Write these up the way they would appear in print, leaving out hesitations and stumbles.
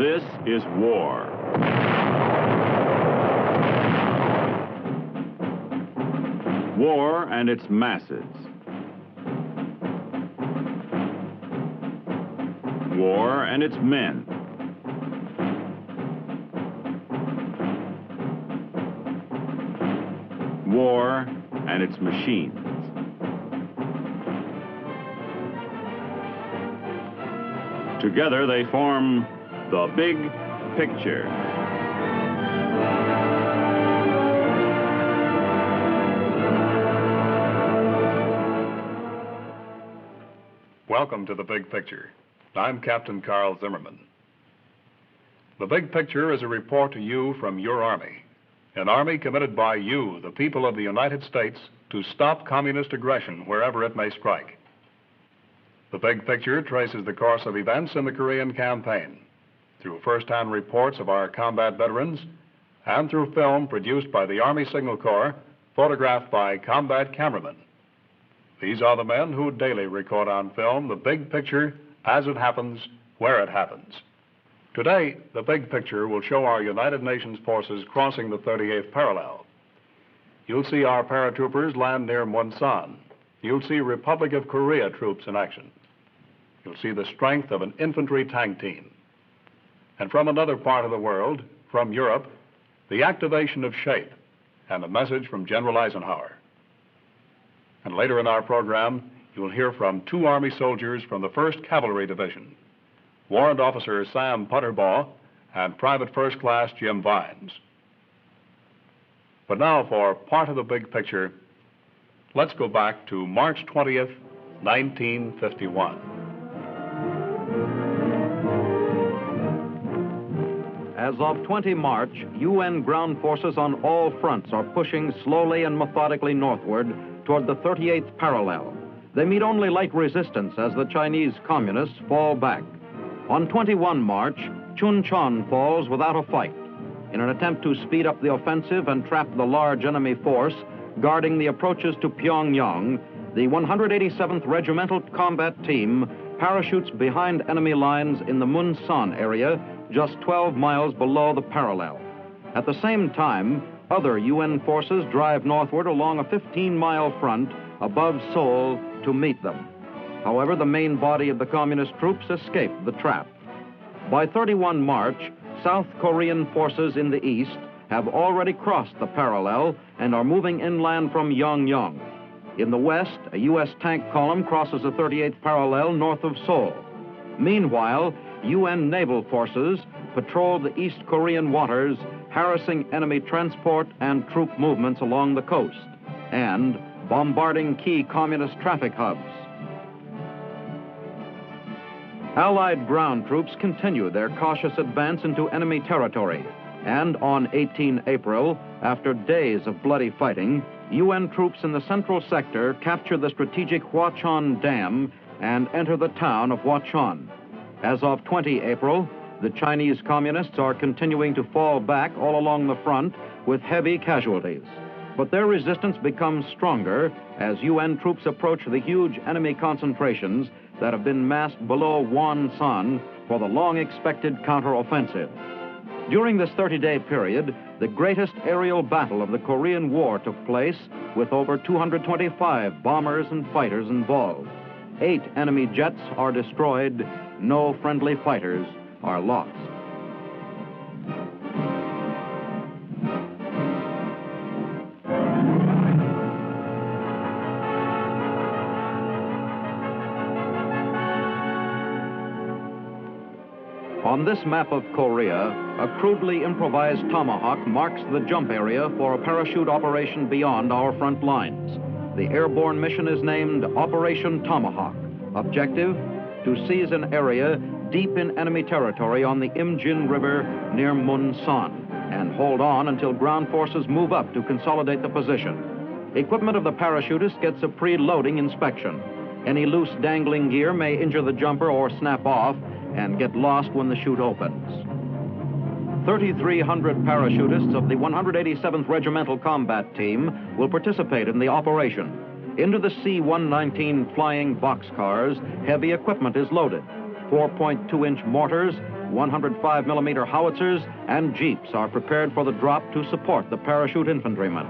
This is war. War and its masses. War and its men. War and its machines. Together they form the big picture. Welcome to the Big Picture. I'm Captain Carl Zimmerman. The Big Picture is a report to you from your Army, an Army committed by you, the people of the United States, to stop communist aggression wherever it may strike. The Big Picture traces the course of events in the Korean campaign through first-hand reports of our combat veterans and through film produced by the Army Signal Corps, photographed by combat cameramen. These are the men who daily record on film the big picture as it happens, where it happens. Today, the Big Picture will show our United Nations forces crossing the 38th parallel. You'll see our paratroopers land near Munsan. You'll see Republic of Korea troops in action. You'll see the strength of an infantry tank team. And from another part of the world, from Europe, the activation of SHAPE and a message from General Eisenhower. And later in our program, you'll hear from 2 Army soldiers from the 1st Cavalry Division, Warrant Officer Sam Puterbaugh and Private First Class Jim Vines. But now for part of the big picture, let's go back to March 20th, 1951. As of 20 March, UN ground forces on all fronts are pushing slowly and methodically northward toward the 38th parallel. They meet only light resistance as the Chinese communists fall back. On 21 March, Chuncheon falls without a fight. In an attempt to speed up the offensive and trap the large enemy force guarding the approaches to Pyongyang, the 187th Regimental Combat Team parachutes behind enemy lines in the Munsan area, just 12 miles below the parallel. At the same time, other UN forces drive northward along a 15-mile front above Seoul to meet them. However, the main body of the communist troops escape the trap. By 31 March, South Korean forces in the east have already crossed the parallel and are moving inland from Yongyang. In the west, a U.S. tank column crosses the 38th parallel north of Seoul. Meanwhile, UN naval forces patrol the East Korean waters, harassing enemy transport and troop movements along the coast, and bombarding key communist traffic hubs. Allied ground troops continue their cautious advance into enemy territory, and on 18 April, after days of bloody fighting, UN troops in the central sector capture the strategic Hwachon Dam and enter the town of Hwachon. As of 20 April, the Chinese communists are continuing to fall back all along the front with heavy casualties. But their resistance becomes stronger as UN troops approach the huge enemy concentrations that have been massed below Wonsan for the long-expected counteroffensive. During this 30-day period, the greatest aerial battle of the Korean War took place with over 225 bombers and fighters involved. 8 enemy jets are destroyed. No friendly fighters are lost. On this map of Korea, a crudely improvised tomahawk marks the jump area for a parachute operation beyond our front lines. The airborne mission is named Operation Tomahawk. Objective: to seize an area deep in enemy territory on the Imjin River near Munsan and hold on until ground forces move up to consolidate the position. Equipment of the parachutist gets a pre-loading inspection. Any loose dangling gear may injure the jumper or snap off and get lost when the chute opens. 3,300 parachutists of the 187th Regimental Combat Team will participate in the operation. Into the C-119 flying boxcars, heavy equipment is loaded. 4.2-inch mortars, 105mm howitzers and jeeps are prepared for the drop to support the parachute infantrymen.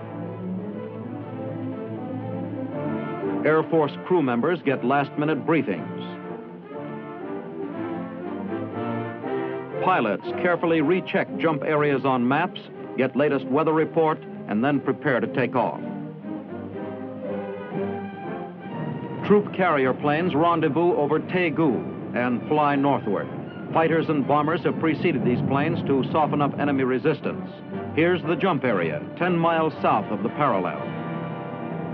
Air Force crew members get last-minute briefings. Pilots carefully recheck jump areas on maps, get latest weather report, and then prepare to take off. Troop carrier planes rendezvous over Taegu and fly northward. Fighters and bombers have preceded these planes to soften up enemy resistance. Here's the jump area, 10 miles south of the parallel.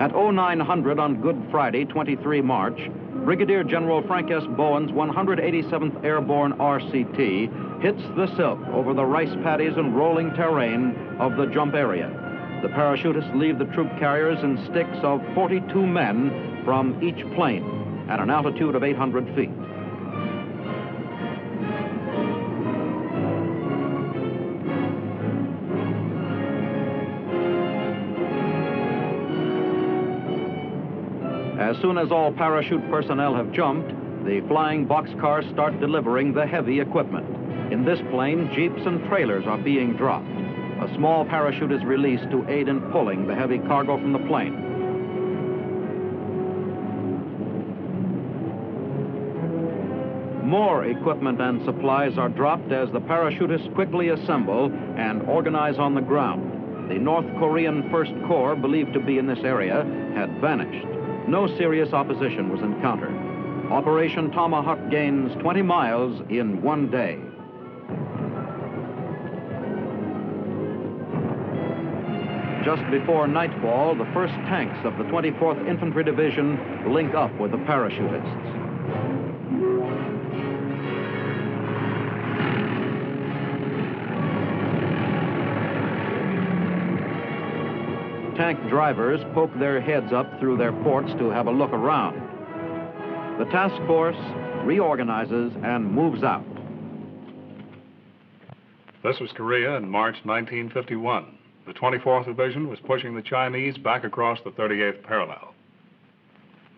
At 0900 on Good Friday, 23 March, Brigadier General Frank S. Bowen's 187th Airborne RCT hits the silk over the rice paddies and rolling terrain of the jump area. The parachutists leave the troop carriers in sticks of 42 men from each plane at an altitude of 800 feet. As soon as all parachute personnel have jumped, the flying boxcars start delivering the heavy equipment. In this plane, jeeps and trailers are being dropped. A small parachute is released to aid in pulling the heavy cargo from the plane. More equipment and supplies are dropped as the parachutists quickly assemble and organize on the ground. The North Korean 1st Corps, believed to be in this area, had vanished. No serious opposition was encountered. Operation Tomahawk gains 20 miles in one day. Just before nightfall, the first tanks of the 24th Infantry Division link up with the parachutists. Tank drivers poke their heads up through their ports to have a look around. The task force reorganizes and moves out. This was Korea in March 1951. The 24th Division was pushing the Chinese back across the 38th parallel.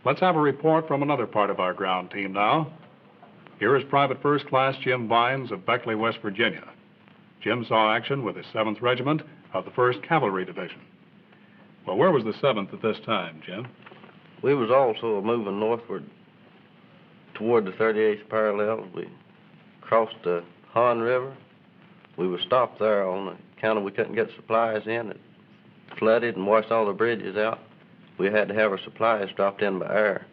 Let's have a report from another part of our ground team now. Here is Private First Class Jim Vines of Beckley, West Virginia. Jim saw action with the 7th Regiment of the 1st Cavalry Division. Well, where was the 7th at this time, Jim? We was also moving northward toward the 38th parallel. We crossed the Han River. We were stopped there on account of we couldn't get supplies in. It flooded and washed all the bridges out. We had to have our supplies dropped in by air.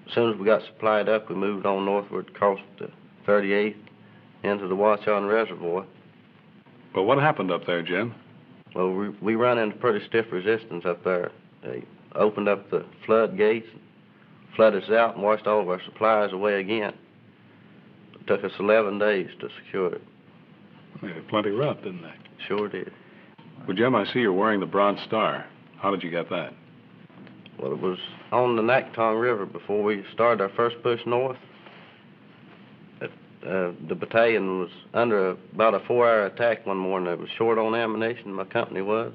As soon as we got supplied up, we moved on northward, across the 38th, into the Watchon Reservoir. Well, what happened up there, Jim? Well, we run into pretty stiff resistance up there. They opened up the floodgates, flooded us out, and washed all of our supplies away again. It took us 11 days to secure it. Made it plenty rough, didn't they? Sure did. Well, Jim, I see you're wearing the Bronze Star. How did you get that? Well, it was on the Nakhtong River before we started our first push north. The battalion was under about a 4-hour attack one morning. It was short on ammunition, my company was.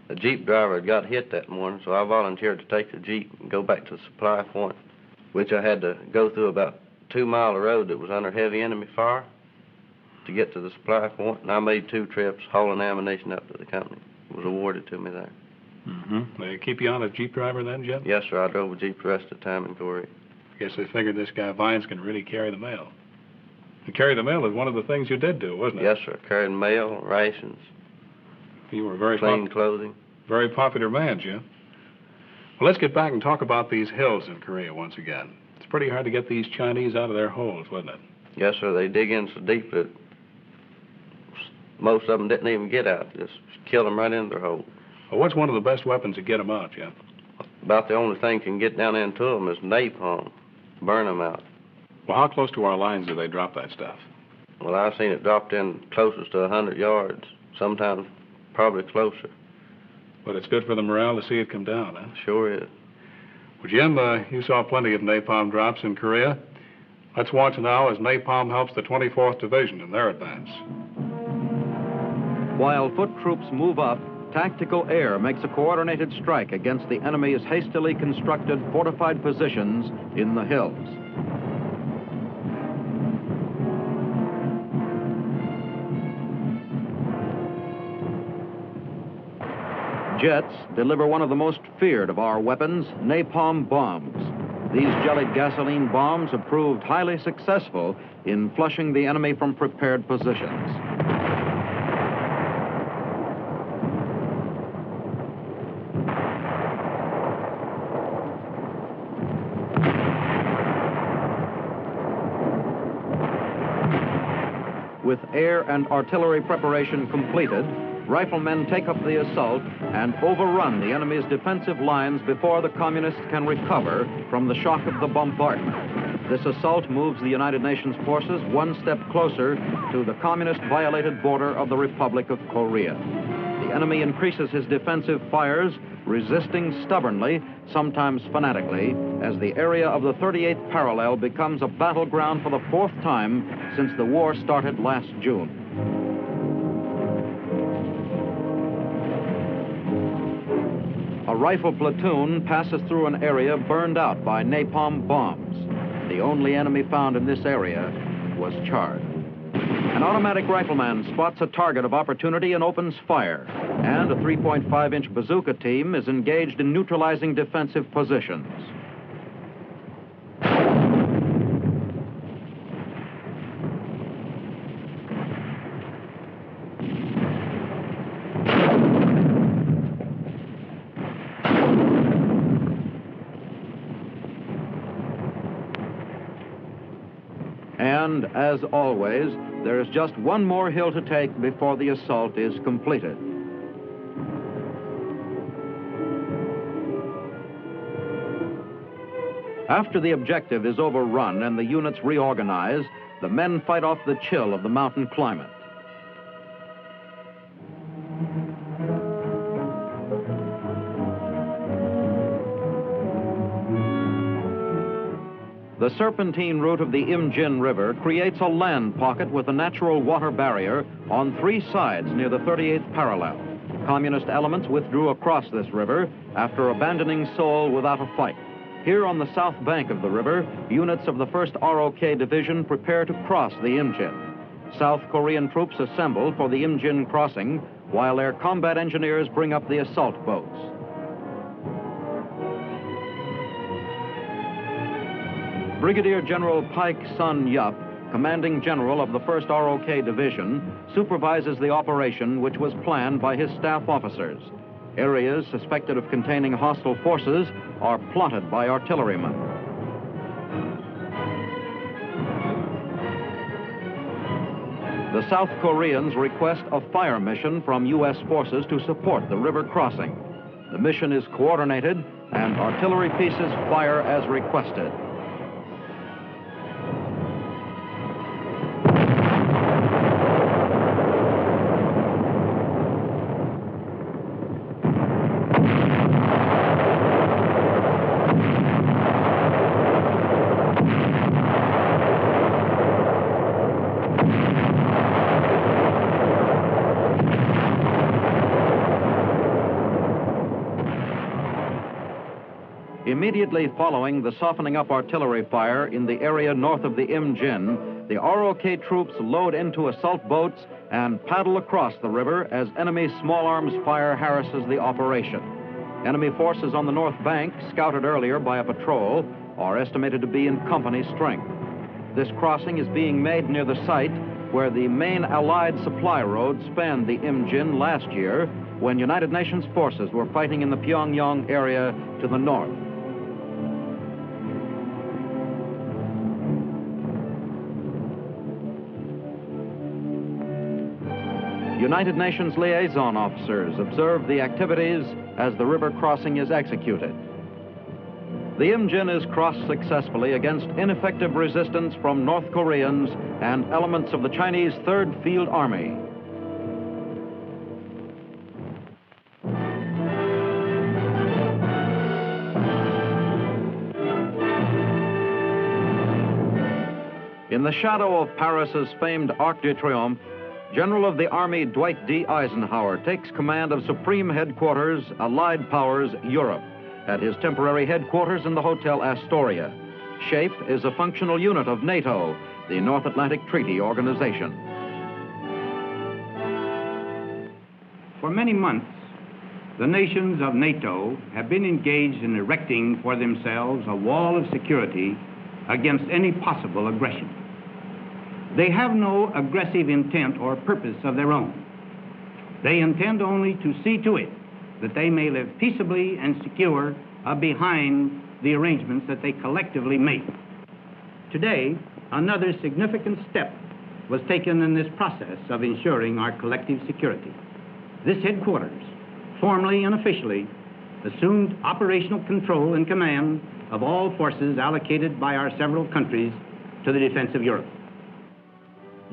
The Jeep driver had got hit that morning, so I volunteered to take the Jeep and go back to the supply point, which I had to go through about 2 miles of road that was under heavy enemy fire to get to the supply point, and I made 2 trips hauling ammunition up to the company. It was awarded to me there. Mm-hmm. They keep you on as Jeep driver then, Jim? Yes, sir. I drove a Jeep the rest of the time in Korea. I guess they figured this guy Vines can really carry the mail. And carry the mail is one of the things you did do, wasn't it? Yes, sir. Carried mail, rations, you were a very clean clothing. Very popular man, Jim. Well, let's get back and talk about these hills in Korea once again. It's pretty hard to get these Chinese out of their holes, wasn't it? Yes, sir. They dig in so deep that most of them didn't even get out. Just killed them right in their hole. Well, what's one of the best weapons to get them out, Jim? About the only thing can get down into them is napalm. Burn them out. Well, how close to our lines do they drop that stuff? Well, I've seen it dropped in closest to 100 yards, sometimes probably closer. But it's good for the morale to see it come down, huh? Sure is. Well, Jim, you saw plenty of napalm drops in Korea. Let's watch now as napalm helps the 24th Division in their advance. While foot troops move up, tactical air makes a coordinated strike against the enemy's hastily constructed fortified positions in the hills. jets deliver one of the most feared of our weapons, napalm bombs. These jellied gasoline bombs have proved highly successful in flushing the enemy from prepared positions. With air and artillery preparation completed, riflemen take up the assault and overrun the enemy's defensive lines before the Communists can recover from the shock of the bombardment. This assault moves the United Nations forces one step closer to the Communist-violated border of the Republic of Korea. The enemy increases his defensive fires, resisting stubbornly, sometimes fanatically, as the area of the 38th parallel becomes a battleground for the fourth time since the war started last June. A rifle platoon passes through an area burned out by napalm bombs. The only enemy found in this area was charred. An automatic rifleman spots a target of opportunity and opens fire, and a 3.5-inch bazooka team is engaged in neutralizing defensive positions. And, as always, there is just one more hill to take before the assault is completed. After the objective is overrun and the units reorganize, the men fight off the chill of the mountain climate. The serpentine route of the Imjin River creates a land pocket with a natural water barrier on three sides near the 38th parallel. Communist elements withdrew across this river after abandoning Seoul without a fight. Here on the south bank of the river, units of the 1st ROK Division prepare to cross the Imjin. South Korean troops assemble for the Imjin crossing, while their combat engineers bring up the assault boats. Brigadier General Paik Sun-yup, commanding general of the 1st ROK Division, supervises the operation which was planned by his staff officers. Areas suspected of containing hostile forces are plotted by artillerymen. The South Koreans request a fire mission from U.S. forces to support the river crossing. The mission is coordinated and artillery pieces fire as requested. Immediately following the softening up artillery fire in the area north of the Imjin, the ROK troops load into assault boats and paddle across the river as enemy small arms fire harasses the operation. Enemy forces on the north bank, scouted earlier by a patrol, are estimated to be in company strength. This crossing is being made near the site where the main Allied supply road spanned the Imjin last year when United Nations forces were fighting in the Pyongyang area to the north. United Nations liaison officers observe the activities as the river crossing is executed. The Imjin is crossed successfully against ineffective resistance from North Koreans and elements of the Chinese 3rd Field Army. In the shadow of Paris's famed Arc de Triomphe, General of the Army Dwight D. Eisenhower takes command of Supreme Headquarters, Allied Powers, Europe, at his temporary headquarters in the Hotel Astoria. SHAPE is a functional unit of NATO, the North Atlantic Treaty Organization. For many months, The nations of NATO have been engaged in erecting for themselves a wall of security against any possible aggression. They have no aggressive intent or purpose of their own. They intend only to see to it that they may live peaceably and secure behind the arrangements that they collectively make. Today, another significant step was taken in this process of ensuring our collective security. This headquarters, formally and officially, assumed operational control and command of all forces allocated by our several countries to the defense of Europe.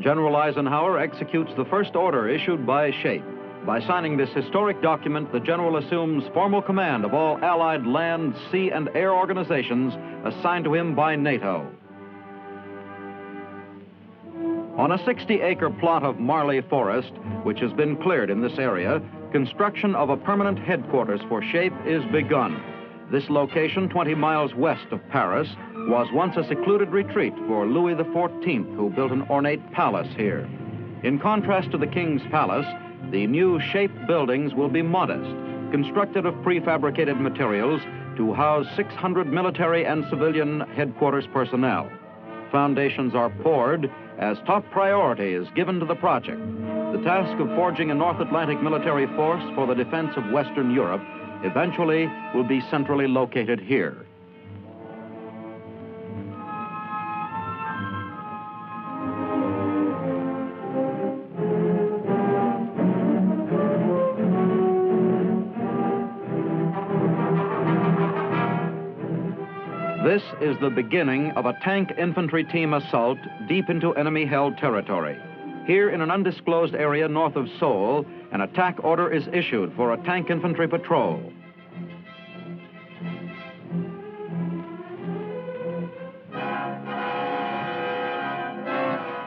General Eisenhower executes the first order issued by SHAPE. By signing this historic document, the general assumes formal command of all Allied land, sea, and air organizations assigned to him by NATO. On a 60-acre plot of Marley Forest, which has been cleared in this area, construction of a permanent headquarters for SHAPE is begun. This location, 20 miles west of Paris, was once a secluded retreat for Louis XIV, who built an ornate palace here. In contrast to the King's Palace, the new SHAPE buildings will be modest, constructed of prefabricated materials to house 600 military and civilian headquarters personnel. Foundations are poured as top priority is given to the project. The task of forging a North Atlantic military force for the defense of Western Europe eventually will be centrally located here. This is the beginning of a tank infantry team assault deep into enemy-held territory. Here in an undisclosed area north of Seoul, an attack order is issued for a tank infantry patrol.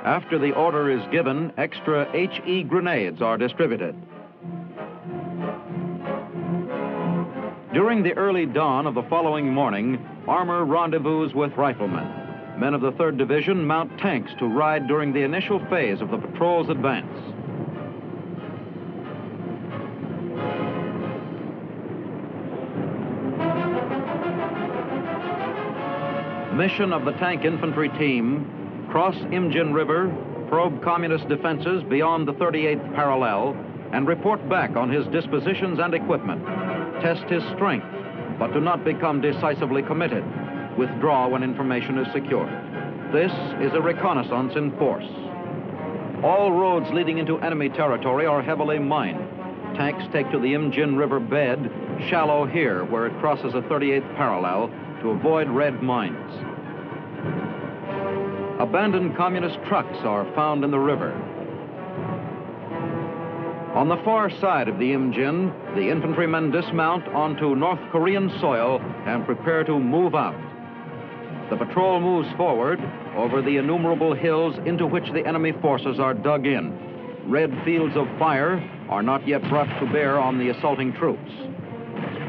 After the order is given, extra HE grenades are distributed. During the early dawn of the following morning, armor rendezvous with riflemen. Men of the 3rd Division mount tanks to ride during the initial phase of the patrol's advance. Mission of the tank infantry team: cross Imjin River, probe communist defenses beyond the 38th parallel, and report back on his dispositions and equipment. Test his strength, but do not become decisively committed. Withdraw when information is secured. This is a reconnaissance in force. All roads leading into enemy territory are heavily mined. Tanks take to the Imjin River bed, shallow here where it crosses a 38th parallel, to avoid red mines. Abandoned communist trucks are found in the river. On the far side of the Imjin, the infantrymen dismount onto North Korean soil and prepare to move out. The patrol moves forward over the innumerable hills into which the enemy forces are dug in. Red fields of fire are not yet brought to bear on the assaulting troops.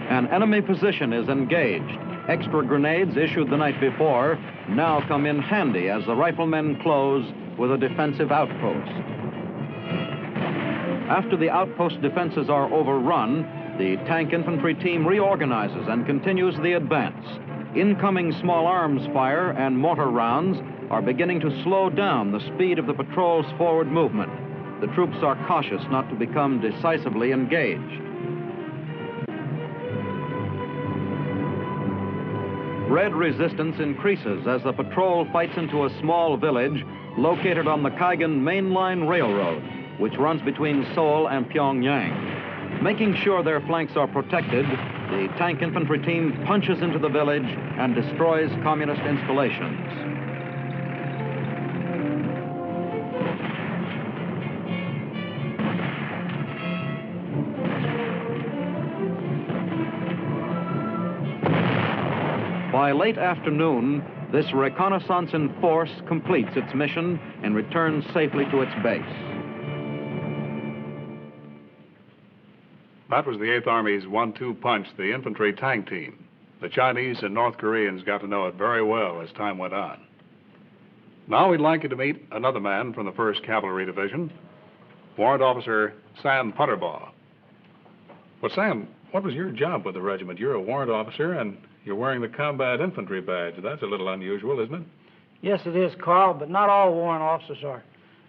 An enemy position is engaged. Extra grenades issued the night before now come in handy as the riflemen close with a defensive outpost. After the outpost defenses are overrun, the tank infantry team reorganizes and continues the advance. Incoming small arms fire and mortar rounds are beginning to slow down the speed of the patrol's forward movement. The troops are cautious not to become decisively engaged. Red resistance increases as the patrol fights into a small village located on the Kaigan Mainline Railroad, which runs between Seoul and Pyongyang. Making sure their flanks are protected, the tank infantry team punches into the village and destroys communist installations. By late afternoon, this reconnaissance in force completes its mission and returns safely to its base. That was the 8th Army's 1-2 punch, the infantry tank team. The Chinese and North Koreans got to know it very well as time went on. Now we'd like you to meet another man from the 1st Cavalry Division, Warrant Officer Sam Puterbaugh. But Sam, what was your job with the regiment? You're a warrant officer, and you're wearing the Combat Infantry Badge. That's a little unusual, isn't it? Yes, it is, Carl, but not all warrant officers are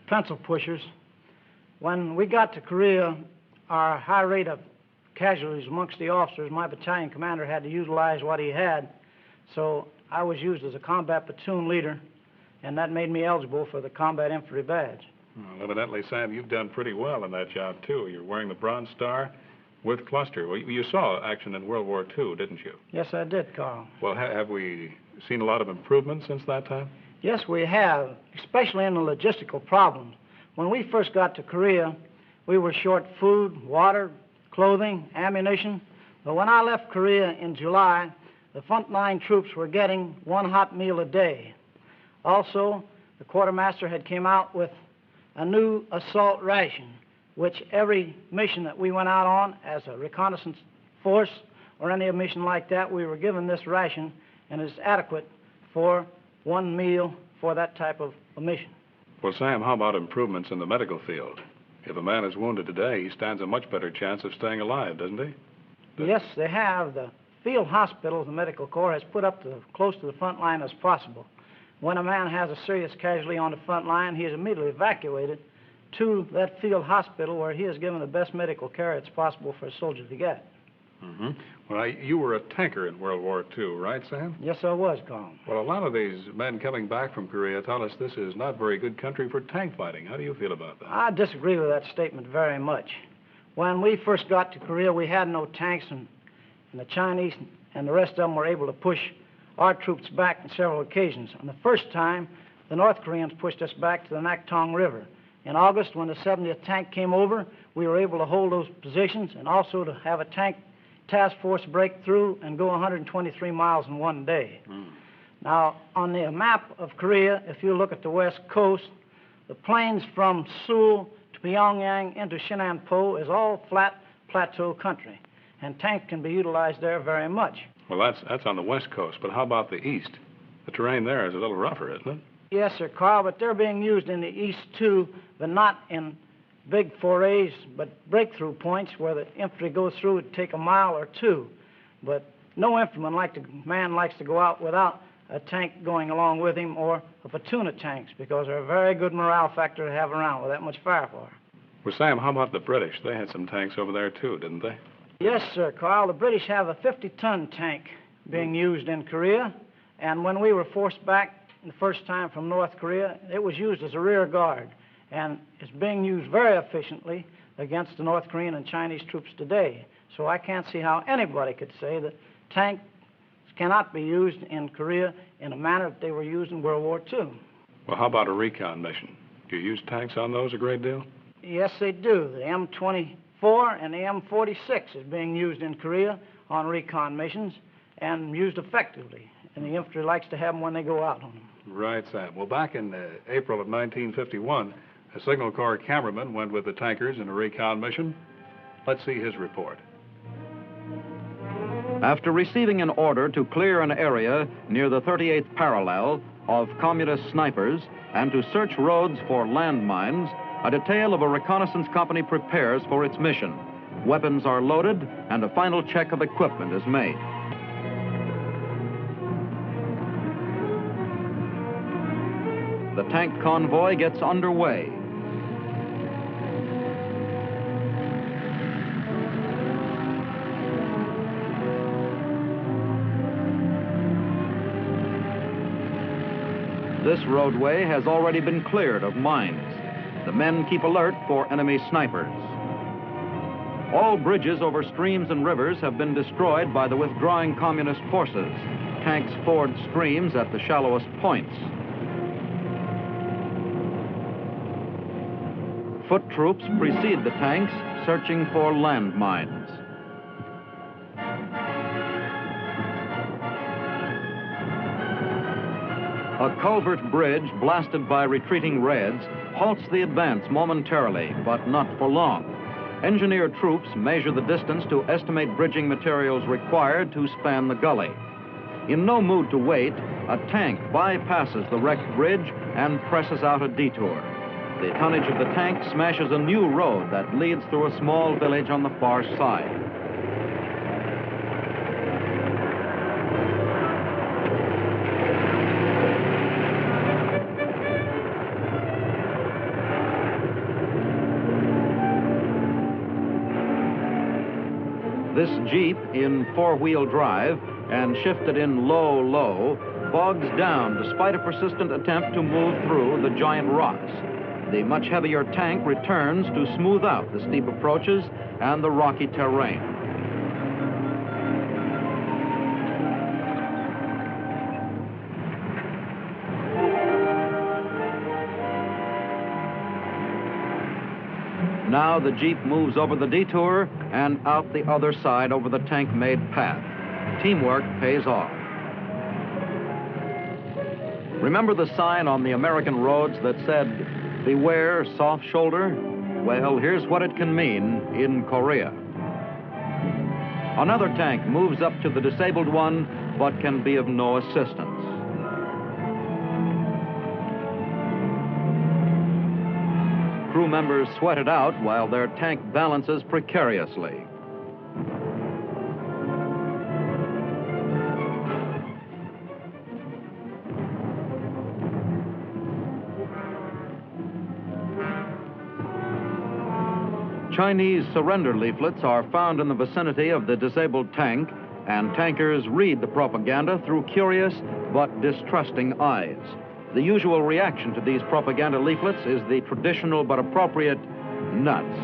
pencil pushers. When we got to Korea, our high rate of casualties amongst the officers, my battalion commander had to utilize what he had, so I was used as a combat platoon leader, and that made me eligible for the Combat Infantry Badge. Well, evidently, Sam, you've done pretty well in that job, too. You're wearing the Bronze Star with cluster. Well, you saw action in World War II, didn't you? Yes, I did, Carl. Well, have we seen a lot of improvement since that time? Yes, we have, especially in the logistical problems. When we first got to Korea, we were short food, water, clothing, ammunition. But when I left Korea in July, the frontline troops were getting one hot meal a day. Also, the quartermaster had came out with a new assault ration, which every mission that we went out on as a reconnaissance force or any mission like that, we were given this ration, and it's adequate for one meal for that type of a mission. Well, Sam, how about improvements in the medical field? If a man is wounded today, he stands a much better chance of staying alive, doesn't he? Yes, they have. The field hospital of the Medical Corps has put up close to the front line as possible. When a man has a serious casualty on the front line, he is immediately evacuated to that field hospital where he is given the best medical care it's possible for a soldier to get. Mm-hmm. Well, you were a tanker in World War II, right, Sam? Yes, I was, Carl. Well, a lot of these men coming back from Korea tell us this is not very good country for tank fighting. How do you feel about that? I disagree with that statement very much. When we first got to Korea, we had no tanks, and the Chinese and the rest of them were able to push our troops back on several occasions. On the first time, the North Koreans pushed us back to the Nakhtong River. In August, when the 70th tank came over, we were able to hold those positions and also to have a tank task force break through and go 123 miles in one day. Now, on the map of Korea, if you look at the west coast, the plains from Seoul to Pyongyang into Shinanpo is all flat plateau country, and tanks can be utilized there very much. Well, that's on the west coast, but how about the east? The terrain there is a little rougher, isn't it? Yes, sir, Carl, but they're being used in the east, too, but not in big forays, but breakthrough points where the infantry goes through. It'd take a mile or two. But no infantryman likes to go out without a tank going along with him or a platoon of tanks, because they're a very good morale factor to have around with that much firepower. Well, Sam, how about the British? They had some tanks over there, too, didn't they? Yes, sir, Carl. The British have a 50-ton tank being used in Korea, and when we were forced back the first time from North Korea, it was used as a rear guard, and it's being used very efficiently against the North Korean and Chinese troops today. So I can't see how anybody could say that tanks cannot be used in Korea in a manner that they were used in World War II. Well, how about a recon mission? Do you use tanks on those a great deal? Yes, they do. The M24 and the M46 is being used in Korea on recon missions and used effectively, and the infantry likes to have them when they go out on them. Right, Sam. Well, back in April of 1951, a Signal Corps cameraman went with the tankers in a recon mission. Let's see his report. After receiving an order to clear an area near the 38th parallel of communist snipers and to search roads for landmines, a detail of a reconnaissance company prepares for its mission. Weapons are loaded and a final check of equipment is made. The tank convoy gets underway. This roadway has already been cleared of mines. The men keep alert for enemy snipers. All bridges over streams and rivers have been destroyed by the withdrawing communist forces. Tanks ford streams at the shallowest points. Foot troops precede the tanks, searching for landmines. A culvert bridge blasted by retreating Reds halts the advance momentarily, but not for long. Engineer troops measure the distance to estimate bridging materials required to span the gully. In no mood to wait, a tank bypasses the wrecked bridge and presses out a detour. The tonnage of the tank smashes a new road that leads through a small village on the far side. This Jeep, in four-wheel drive and shifted in low, bogs down despite a persistent attempt to move through the giant rocks. The much heavier tank returns to smooth out the steep approaches and the rocky terrain. Now the Jeep moves over the detour and out the other side over the tank-made path. Teamwork pays off. Remember the sign on the American roads that said, "Beware soft shoulder"? Well, here's what it can mean in Korea. Another tank moves up to the disabled one, but can be of no assistance. Crew members sweat it out while their tank balances precariously. Chinese surrender leaflets are found in the vicinity of the disabled tank, and tankers read the propaganda through curious but distrusting eyes. The usual reaction to these propaganda leaflets is the traditional but appropriate nuts.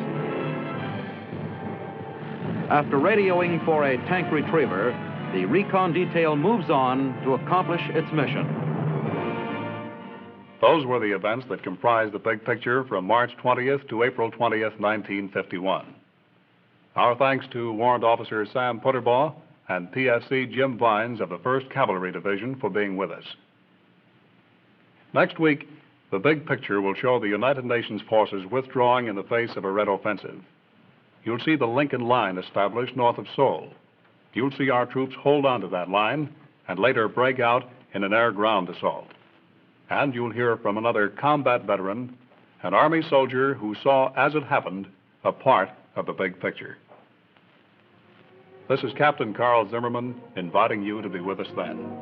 After radioing for a tank retriever, the recon detail moves on to accomplish its mission. Those were the events that comprised the big picture from March 20th to April 20th, 1951. Our thanks to Warrant Officer Sam Puterbaugh and PSC Jim Vines of the 1st Cavalry Division for being with us. Next week, the big picture will show the United Nations forces withdrawing in the face of a Red offensive. You'll see the Lincoln Line established north of Seoul. You'll see our troops hold on to that line and later break out in an air-ground assault. And you'll hear from another combat veteran, an Army soldier who saw, as it happened, a part of the big picture. This is Captain Carl Zimmerman inviting you to be with us then.